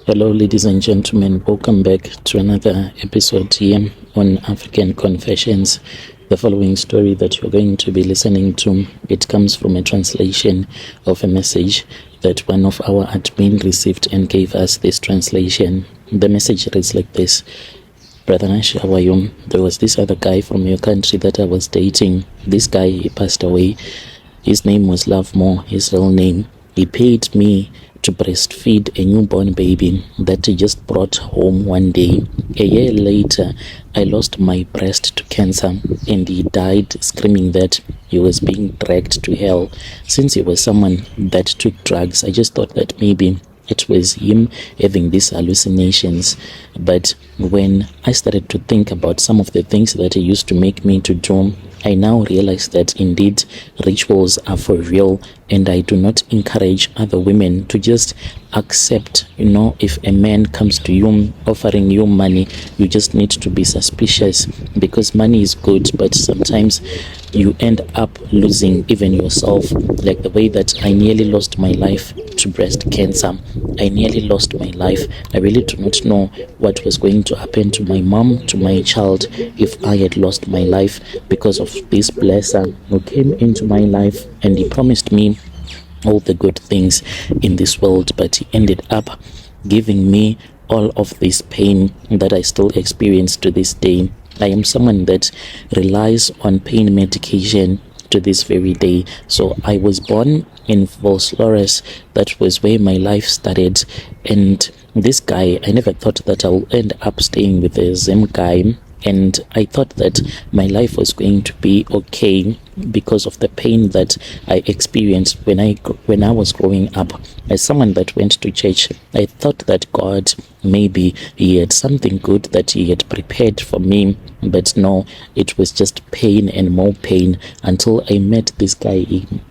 Hello, ladies and gentlemen. Welcome back to another episode here on African Confessions. The following story that you're going to be listening to, it comes from a translation of a message that one of our admin received and gave us this translation. The message reads like this. Brother Nash, how are you? There was this other guy from your country that I was dating. This guy, he passed away. His name was Lovemore, his real name. He paid me to breastfeed a newborn baby that he just brought home one day. A year later, I lost my breast to cancer and he died screaming that he was being dragged to hell. Since he was someone that took drugs, I just thought that maybe it was him having these hallucinations. But when I started to think about some of the things that he used to make me to do, I now realize that indeed rituals are for real, and I do not encourage other women to just accept, if a man comes to you offering you money, you just need to be suspicious, because money is good, but sometimes you end up losing even yourself, like the way that I nearly lost my life to breast cancer. I nearly lost my life. I really do not know what was going to happen to my mom, to my child, if I had lost my life, because of this blesser who came into my life and he promised me all the good things in this world, but he ended up giving me all of this pain that I still experience to this day. I am someone that relies on pain medication to this very day. So I was born in Vosloris. That was where my life started. And this guy, I never thought that I'll end up staying with the same guy. And I thought that my life was going to be okay because of the pain that I experienced when I was growing up. As someone that went to church, I thought that God, maybe he had something good that he had prepared for me. But no, it was just pain and more pain until I met this guy.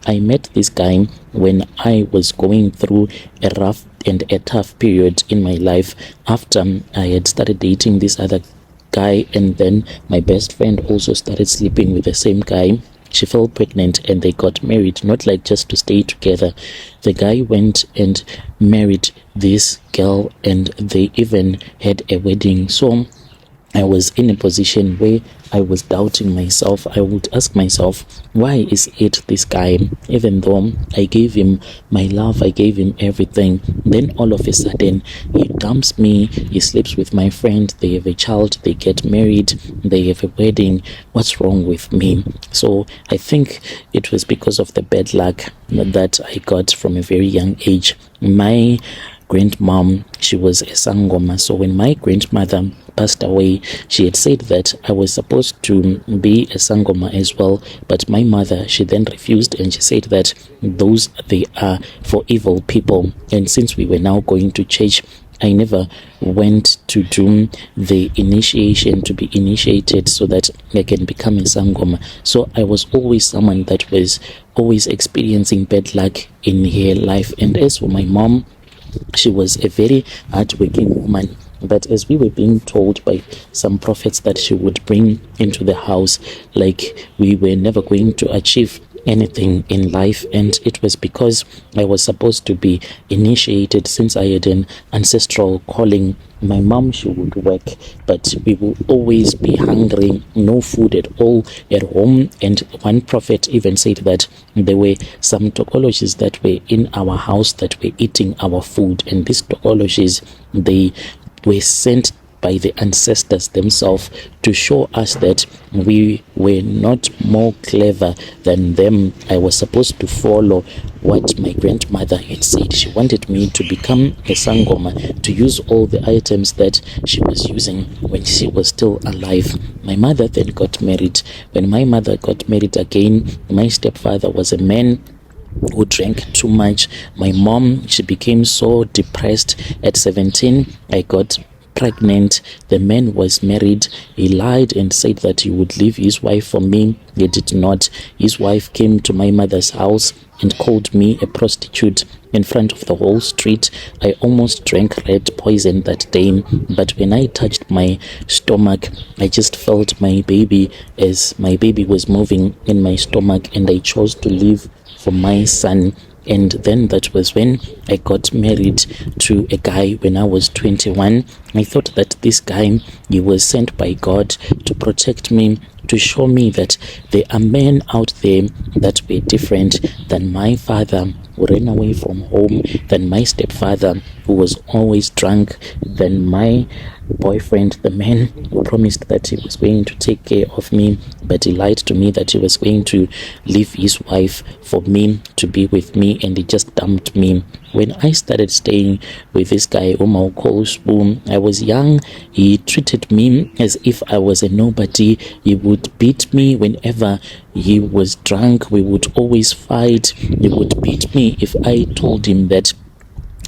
I met this guy when I was going through a rough and a tough period in my life after I had started dating this other guy, and then my best friend also started sleeping with the same guy. She fell pregnant and they got married, not like just to stay together. The guy went and married this girl and they even had a wedding. So I was in a position where I was doubting myself. I would ask myself, why is it this guy? Even though I gave him my love, I gave him everything, then all of a sudden he dumps me, he sleeps with my friend, they have a child, they get married, they have a wedding. What's wrong with me? So I think it was because of the bad luck that I got from a very young age. My grandmom, she was a sangoma. So when my grandmother passed away, she had said that I was supposed to be a sangoma as well, but my mother, she then refused and she said that they are for evil people. And since we were now going to church, I never went to do the initiation, to be initiated so that I can become a sangoma. So I was always someone that was always experiencing bad luck in her life. And as for my mom, she was a very hardworking woman, but as we were being told by some prophets that she would bring into the house, like we were never going to achieve anything in life. And it was because I was supposed to be initiated, since I had an ancestral calling. My mom, she would work, but we will always be hungry, no food at all at home. And one prophet even said that there were some tokologies that were in our house that were eating our food, and these tokologies, they were sent by the ancestors themselves to show us that we were not more clever than them. I was supposed to follow what my grandmother had said. She wanted me to become a sangoma, to use all the items that she was using when she was still alive. My mother then got married. When my mother got married again, my stepfather was a man who drank too much. My mom, she became so depressed. At 17, I got pregnant. The man was married. He lied and said that he would leave his wife for me. He did not. His wife came to my mother's house and called me a prostitute in front of the whole street. I almost drank red poison that day, but when I touched my stomach, I just felt my baby as my baby was moving in my stomach, and I chose to live for my son. And then that was when I got married to a guy when I was 21. I thought that this guy, he was sent by God to protect me, to show me that there are men out there that were different than my father, who ran away from home, than my stepfather, who was always drunk, than my boyfriend, the man who promised that he was going to take care of me, but he lied to me that he was going to leave his wife for me to be with me, and he just dumped me. When I started staying with this guy, whom I'll call Spoon, I was young. He treated me as if I was a nobody. He would beat me whenever he was drunk. We would always fight. He would beat me if I told him that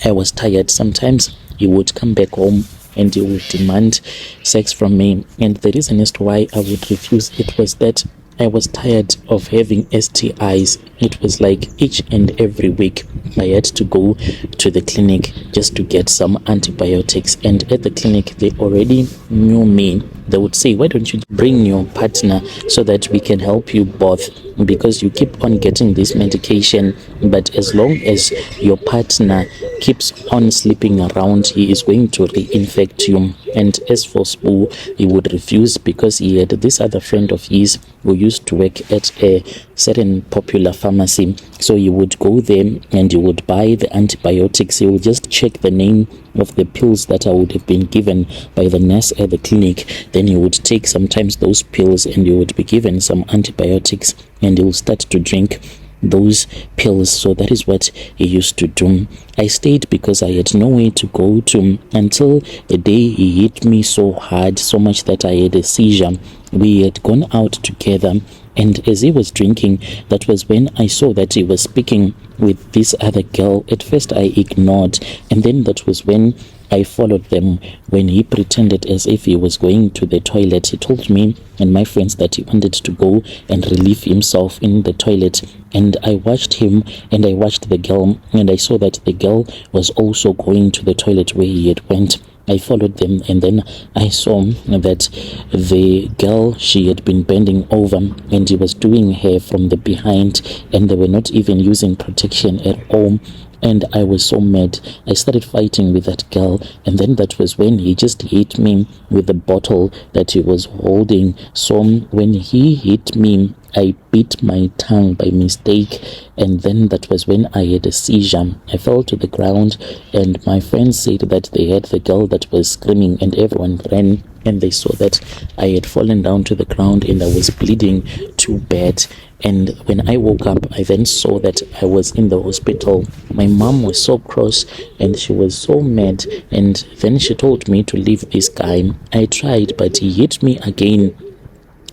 I was tired. Sometimes he would come back home and he would demand sex from me. And the reason as to why I would refuse it was that I was tired of having STIs. It was like each and every week I had to go to the clinic just to get some antibiotics. And at the clinic, they already knew me. They would say, why don't you bring your partner so that we can help you both, because you keep on getting this medication, but as long as your partner keeps on sleeping around, he is going to reinfect you. And as for Spoo, he would refuse because he had this other friend of his who used to work at a certain popular pharmacy. So he would go there and he would buy the antibiotics. He would just check the name of the pills that I would have been given by the nurse at the clinic. Then he would take sometimes those pills and he would be given some antibiotics, and he will start to drink those pills. So that is what he used to do. I stayed because I had nowhere to go to, until the day he hit me so hard, so much that I had a seizure. We had gone out together, and as he was drinking, that was when I saw that he was speaking with this other girl. At first I ignored, and then that was when I followed them. When he pretended as if he was going to the toilet, he told me and my friends that he wanted to go and relieve himself in the toilet. And I watched him and I watched the girl, and I saw that the girl was also going to the toilet where he had went. I followed them, and then I saw that the girl, she had been bending over and he was doing her from the behind, and they were not even using protection at all. And I was so mad. I started fighting with that girl, and then that was when he just hit me with the bottle that he was holding. So when he hit me, I bit my tongue by mistake, and then that was when I had a seizure. I fell to the ground, and my friends said that they had the girl that was screaming, and everyone ran, and they saw that I had fallen down to the ground and I was bleeding too bad. And when I woke up, I then saw that I was in the hospital. My mom was so cross and she was so mad, and then she told me to leave this guy. I tried, but he hit me again.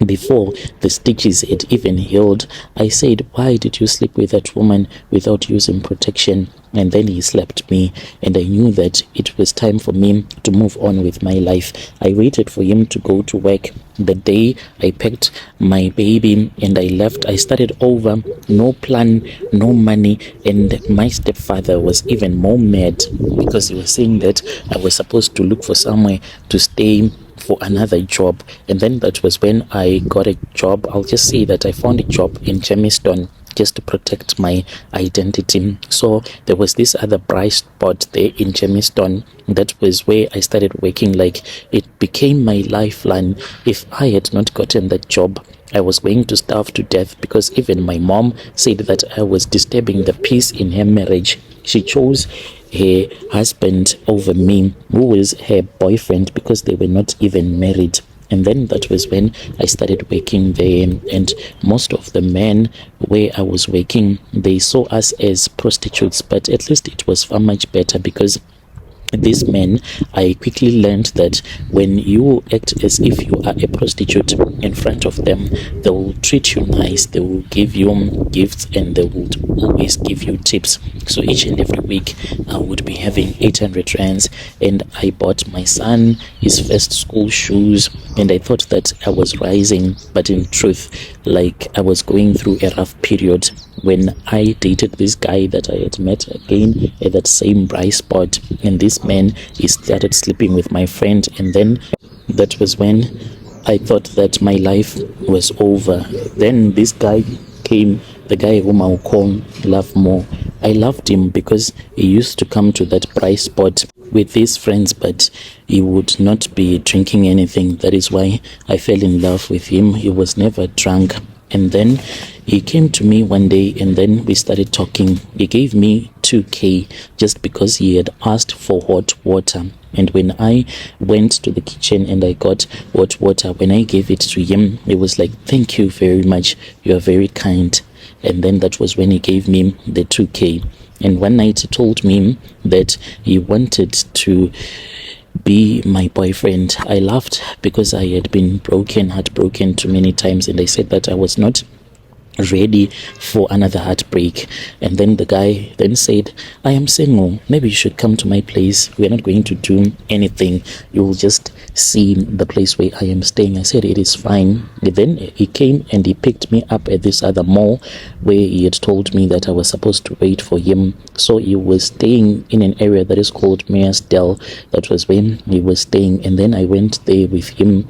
Before the stitches had even healed, I said, why did you sleep with that woman without using protection? And then he slapped me, and I knew that it was time for me to move on with my life. I waited for him to go to work. The day I packed my baby and I left, I started over. No plan, no money, and my stepfather was even more mad because he was saying that I was supposed to look for somewhere to stay for another job. And then that was when I got a job. I'll just say that I found a job in Jamestown just to protect my identity. So there was this other bright spot there in Jamestown. That was where I started working. Like, it became my lifeline. If I had not gotten that job, I was going to starve to death, because even my mom said that I was disturbing the peace in her marriage. She chose her husband over me, who was her boyfriend, because they were not even married. And then that was when I started working there, and most of the men where I was working, they saw us as prostitutes, but at least it was far much better, because these men, I quickly learned that when you act as if you are a prostitute in front of them, they will treat you nice, they will give you gifts, and they would always give you tips. So each and every week I would be having 800 rands, and I bought my son his first school shoes, and I thought that I was rising, but in truth, like, I was going through a rough period when I dated this guy that I had met again at that same bright spot. And this man, he started sleeping with my friend, and then that was when I thought that my life was over. Then this guy came, the guy whom I'll call Lovemore. I loved him because he used to come to that price spot with his friends, but he would not be drinking anything. That is why I fell in love with him. He was never drunk. And then he came to me one day and then we started talking. He gave me 2K just because he had asked for hot water. And when I went to the kitchen and I got hot water, when I gave it to him, he was like, "Thank you very much. You are very kind." And then that was when he gave me the 2K. And one night he told me that he wanted to be my boyfriend. I laughed because I had been heartbroken too many times, and I said that I was not ready for another heartbreak. And then the guy then said, "I am single, maybe you should come to my place. We're not going to do anything, you will just see the place where I am staying." I said, "It is fine." And then he came and he picked me up at this other mall where he had told me that I was supposed to wait for him. So he was staying in an area that is called Meyersdale. That was when he was staying. And then I went there with him.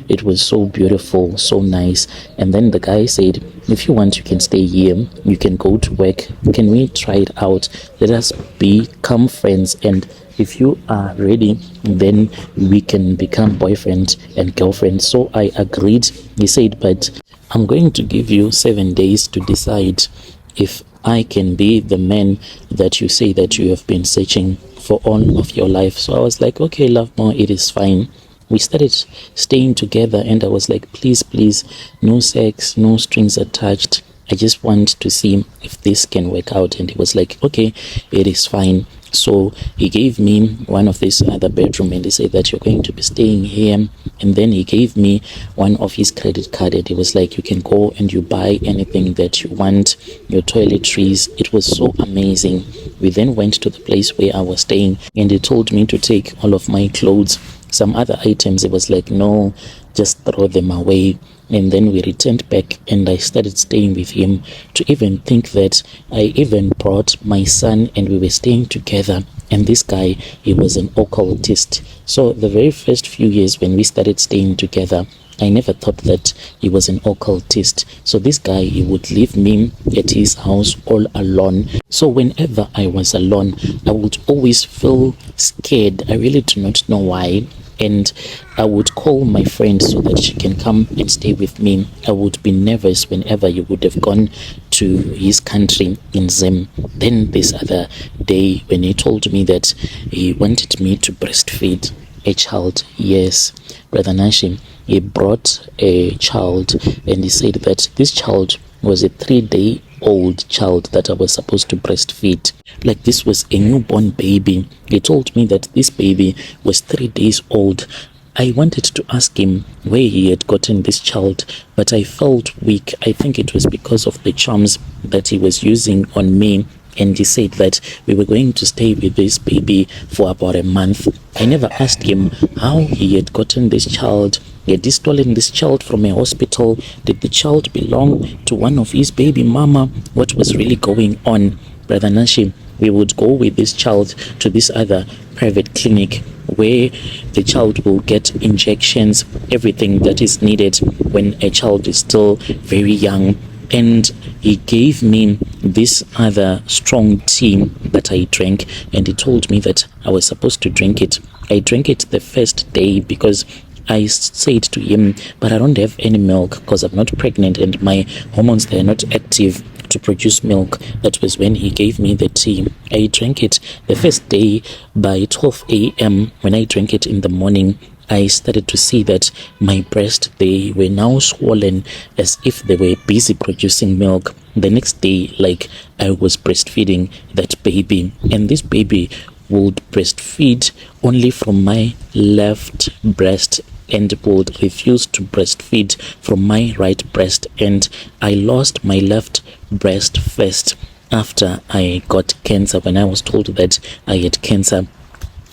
It was so beautiful, so nice. And then the guy said, "If you want, you can stay here, you can go to work, can we try it out? Let us become friends, and if you are ready, then we can become boyfriend and girlfriend." So I agreed. He said, "But I'm going to give you 7 days to decide if I can be the man that you say that you have been searching for all of your life." So I was like, "Okay, Lovemore, it is fine." We started staying together and I was like, please, no sex, no strings attached. I just want to see if this can work out. And he was like, "Okay, it is fine." So he gave me one of this other bedroom and he said that you're going to be staying here. And then he gave me one of his credit card and he was like, "You can go and you buy anything that you want, your toiletries." It was so amazing. We then went to the place where I was staying and he told me to take all of my clothes. Some other items, it was like, "No, just throw them away." And then we returned back and I started staying with him. To even think that I even brought my son and we were staying together. And this guy, he was an occultist. So the very first few years when we started staying together, I never thought that he was an occultist. So this guy, he would leave me at his house all alone. So whenever I was alone, I would always feel scared. I really do not know why. And I would call my friend so that she can come and stay with me. I would be nervous whenever he would have gone to his country in Zim. Then this other day when he told me that he wanted me to breastfeed a child, yes, Brother Nashi, he brought a child and he said that this child was a 3-day-old child that I was supposed to breastfeed. Like this was a newborn baby. He told me that this baby was 3 days old. I wanted to ask him where he had gotten this child, but I felt weak. I think it was because of the charms that he was using on me. And he said that we were going to stay with this baby for about a month. I never asked him how he had gotten this child. Had he stolen this child from a hospital? Did the child belong to one of his baby mama? What was really going on? Brother Nashi, we would go with this child to this other private clinic where the child will get injections, everything that is needed when a child is still very young. And he gave me this other strong tea that I drank, and he told me that I was supposed to drink it. I drank it the first day because I said to him, "But I don't have any milk because I'm not pregnant and my hormones, they are not active to produce milk." That was when he gave me the tea. I drank it the first day. By 12 a.m. when I drank it in the morning, I started to see that my breast, they were now swollen as if they were busy producing milk. The next day, like I was breastfeeding that baby, and this baby would breastfeed only from my left breast and would refuse to breastfeed from my right breast. And I lost my left breast first after I got cancer, when I was told that I had cancer.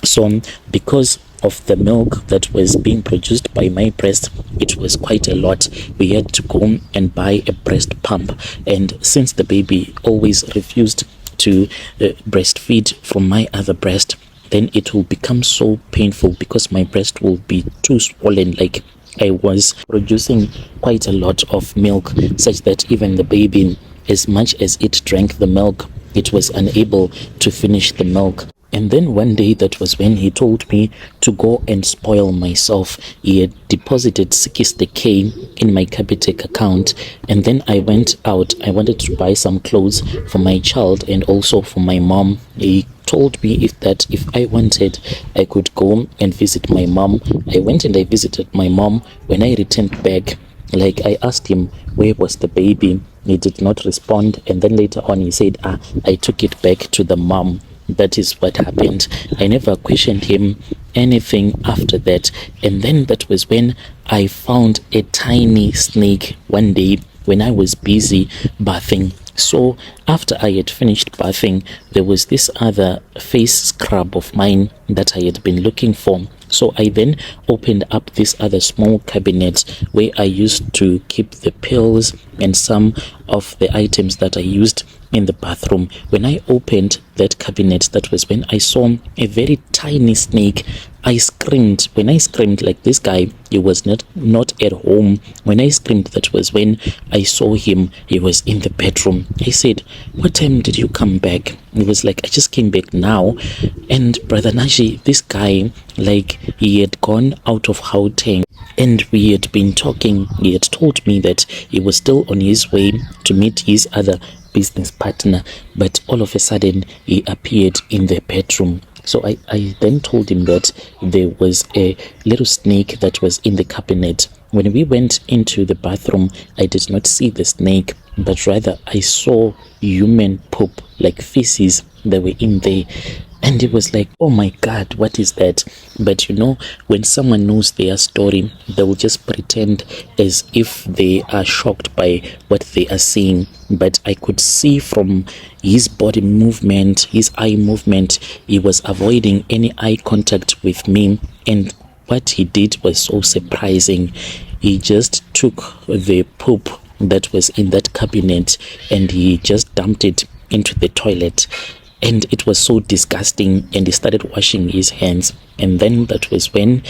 So because of the milk that was being produced by my breast, it was quite a lot. We had to go and buy a breast pump, and since the baby always refused to breastfeed from my other breast, then it will become so painful because my breast will be too swollen. Like I was producing quite a lot of milk, such that even the baby, as much as it drank the milk, it was unable to finish the milk. And then one day, that was when he told me to go and spoil myself. He had deposited 60k in my Capitec account, and then I went out. I wanted to buy some clothes for my child and also for my mom. He told me that if I wanted, I could go and visit my mom. I went and I visited my mom. When I returned back, like, I asked him where was the baby. He did not respond, and then later on he said, I took it back to the mom. That is what happened. I never questioned him anything after that. And then that was when I found a tiny snake one day when I was busy bathing. So after I had finished bathing, there was this other face scrub of mine that I had been looking for. So I then opened up this other small cabinet where I used to keep the pills and some of the items that I used in the bathroom. When I opened that cabinet, that was when I saw a very tiny snake. I screamed. When I screamed, like, this guy, he was not at home. When I screamed, that was when I saw him. He was in the bedroom. I said, what time did you come back? He was like, I just came back now. And Brother Naji, this guy, like, he had gone out of Gauteng, and we had been talking. He had told me that he was still on his way to meet his other business partner, but all of a sudden he appeared in the bedroom. So I then told him that there was a little snake that was in the cabinet. When we went into the bathroom, I did not see the snake, but rather I saw human poop, like feces, that were in there. And it was like, oh my God, what is that? But you know, when someone knows their story, they will just pretend as if they are shocked by what they are seeing. But I could see from his body movement, his eye movement, he was avoiding any eye contact with me. And what he did was so surprising. He just took the poop that was in that cabinet and he just dumped it into the toilet. And it was so disgusting, and he started washing his hands. And then that was when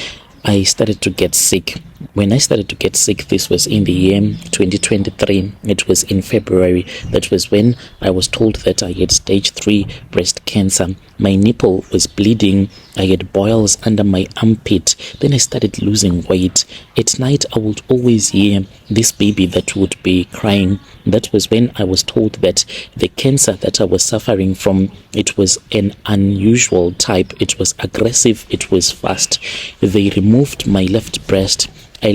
I started to get sick. When I started to get sick, this was in the year 2023. It was in February. That was when I was told that I had stage 3 breast cancer. My nipple was bleeding. I had boils under my armpit. Then I started losing weight. At night, I would always hear this baby that would be crying. That was when I was told that the cancer that I was suffering from, it was an unusual type. It was aggressive. It was fast. They removed my left breast. I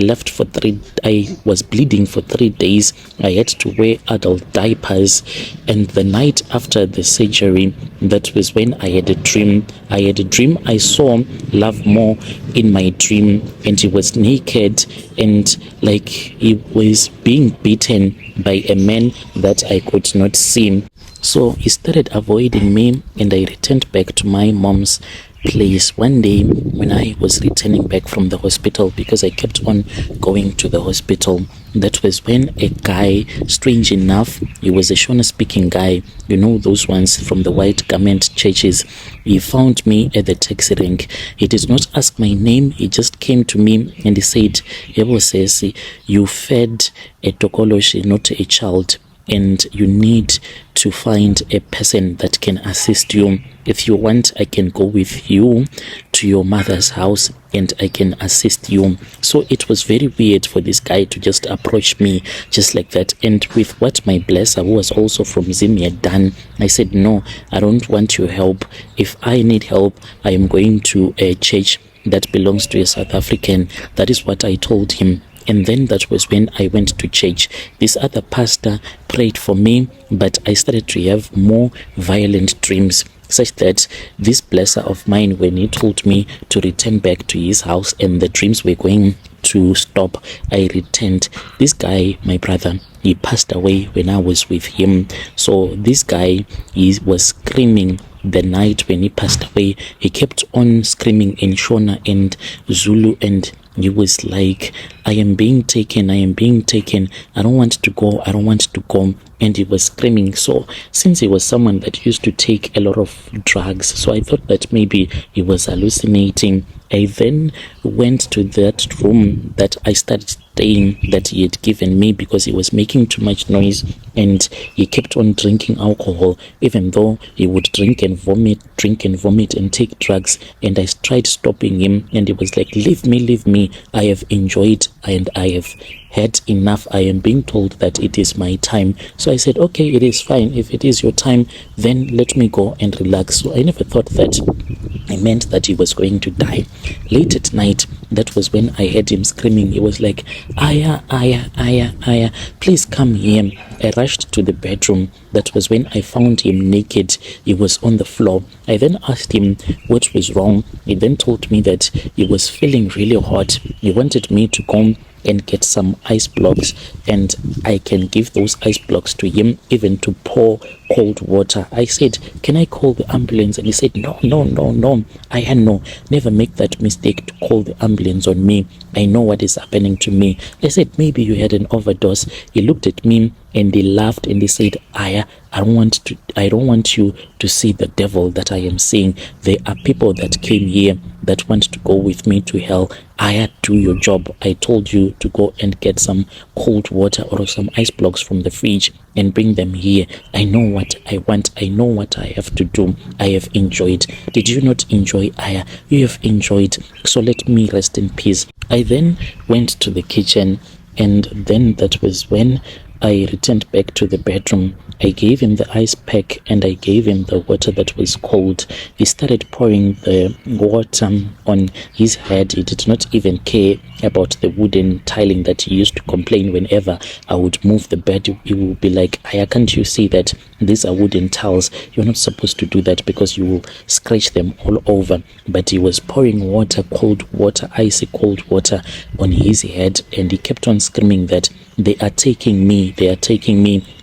was bleeding for 3 days. I had to wear adult diapers. And the night after the surgery, that was when I had a dream. I saw Lovemore in my dream, and he was naked, and like he was being beaten by a man that I could not see. So he started avoiding me, and I returned back to my mom's place one day when I was returning back from the hospital, because I kept on going to the hospital. That was when a guy, strange enough, he was a Shona speaking guy, you know, those ones from the white garment churches. He found me at the taxi rank. He did not ask my name. He just came to me and he said, Yebo Sesi, you fed a tokoloshi, not a child, and you need to find a person that can assist you. If you want, I can go with you to your mother's house and I can assist you. So it was very weird for this guy to just approach me just like that. And with what my blesser, who was also from Zim, had done, I said, no, I don't want your help. If I need help, I am going to a church that belongs to a South African. That is what I told him. And then that was when I went to church. This other pastor prayed for me, but I started to have more violent dreams, such that this blesser of mine, when he told me to return back to his house and the dreams were going to stop, I returned. This guy, my brother, he passed away when I was with him. So this guy, he was screaming the night when he passed away. He kept on screaming in Shona and Zulu, and he was like, I am being taken, I don't want to go. And he was screaming. So since he was someone that used to take a lot of drugs, so I thought that maybe he was hallucinating. I then went to that room that I started stain that he had given me because he was making too much noise, and he kept on drinking alcohol, even though he would drink and vomit and take drugs. And I tried stopping him, and he was like, leave me, I have enjoyed and I have had enough. I am being told that it is my time. So I said, okay, it is fine. If it is your time, then let me go and relax. So I never thought that I meant that he was going to die. Late at night, that was when I heard him screaming. He was like, Aya, Aya, Aya, Aya, please come here. I rushed to the bedroom. That was when I found him naked. He was on the floor. I then asked him what was wrong. He then told me that he was feeling really hot. He wanted me to come and get some ice blocks, and I can give those ice blocks to him, even to pour cold water. I said, can I call the ambulance? And he said, no, I know, never make that mistake to call the ambulance on me. I know what is happening to me. I said, maybe you had an overdose. He looked at me and he laughed and he said, Aya, I don't want you to see the devil that I am seeing. There are people that came here that want to go with me to hell. Aya, do your job. I told you to go and get some cold water or some ice blocks from the fridge and bring them here. I know what I want. I know what I have to do. I have enjoyed. Did you not enjoy, Aya? You have enjoyed. So let me rest in peace. I then went to the kitchen, and then that was when I returned back to the bedroom. I gave him the ice pack and I gave him the water that was cold. He started pouring the water on his head. He did not even care about the wooden tiling that he used to complain whenever I would move the bed. He would be like, Aya, can't you see that these are wooden tiles? You're not supposed to do that because you will scratch them all over. But he was pouring water, cold water, icy cold water on his head, and he kept on screaming that they are taking me,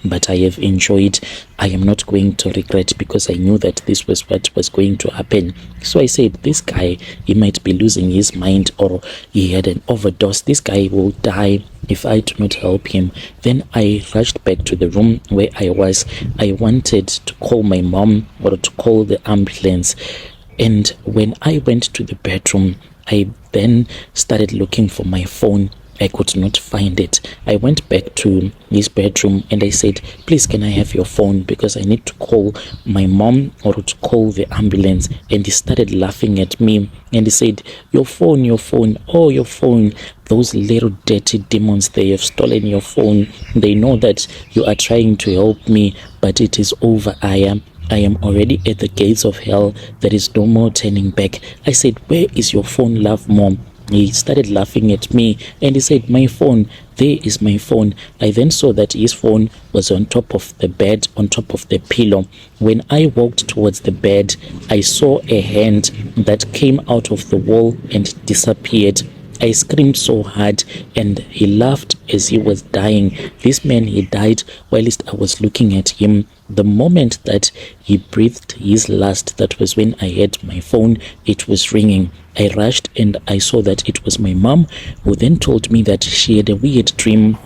but I have enjoyed. I am not going to regret, because I knew that this was what was going to happen. So I said, this guy, he might be losing his mind, or he had an overdose. This guy will die if I do not help him. Then I rushed back to the room where I was. I wanted to call my mom or to call the ambulance. And when I went to the bedroom, I then started looking for my phone. I could not find it. I went back to his bedroom and I said, please, can I have your phone, because I need to call my mom or to call the ambulance. And he started laughing at me and he said, your phone, oh, your phone. Those little dirty demons, they have stolen your phone. They know that you are trying to help me, but it is over. I am already at the gates of hell. There is no more turning back. I said, where is your phone, Lovemore? He started laughing at me and he said, my phone, there is my phone. I then saw that his phone was on top of the bed, on top of the pillow. When I walked towards the bed, I saw a hand that came out of the wall and disappeared. I screamed so hard and he laughed as he was dying. This man, he died whilst I was looking at him. The moment that he breathed his last, that was when I heard my phone. It was ringing. I rushed and I saw that it was my mom, who then told me that she had a weird dream.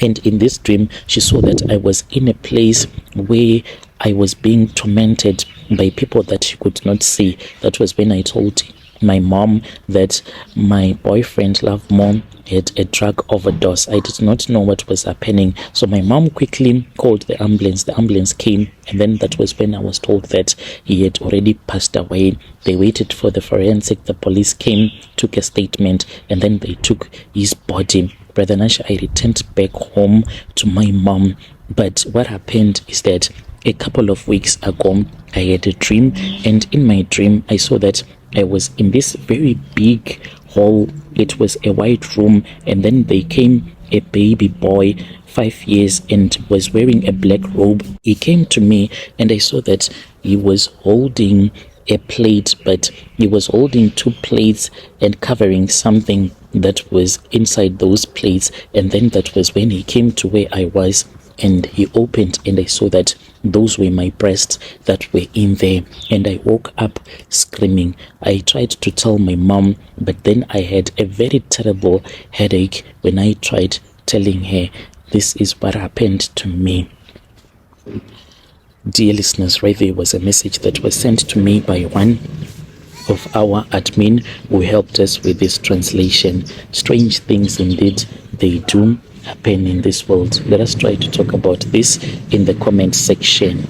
And in this dream, she saw that I was in a place where I was being tormented by people that she could not see. That was when I told my mom that my boyfriend Lovemore had a drug overdose. I did not know what was happening, so my mom quickly called the ambulance. The ambulance came, and then that was when I was told that he had already passed away. They waited for the forensic. The police came, took a statement, and then they took his body. Brother Nash, I returned back home to my mom. But what happened is that a couple of weeks ago, I had a dream, and in my dream, I saw that I was in this very big hall. It was a white room, and then there came a baby boy, 5 years, and was wearing a black robe. He came to me, and I saw that he was holding a plate, but he was holding 2 plates and covering something that was inside those plates. And then that was when he came to where I was, and he opened, and I saw that those were my breasts that were in there. And I woke up screaming. I tried to tell my mom, but then I had a very terrible headache when I tried telling her this is what happened to me. Dear listeners, right there was a message that was sent to me by one of our admin who helped us with this translation. Strange things indeed they do happen in this world? Let us try to talk about this in the comment section.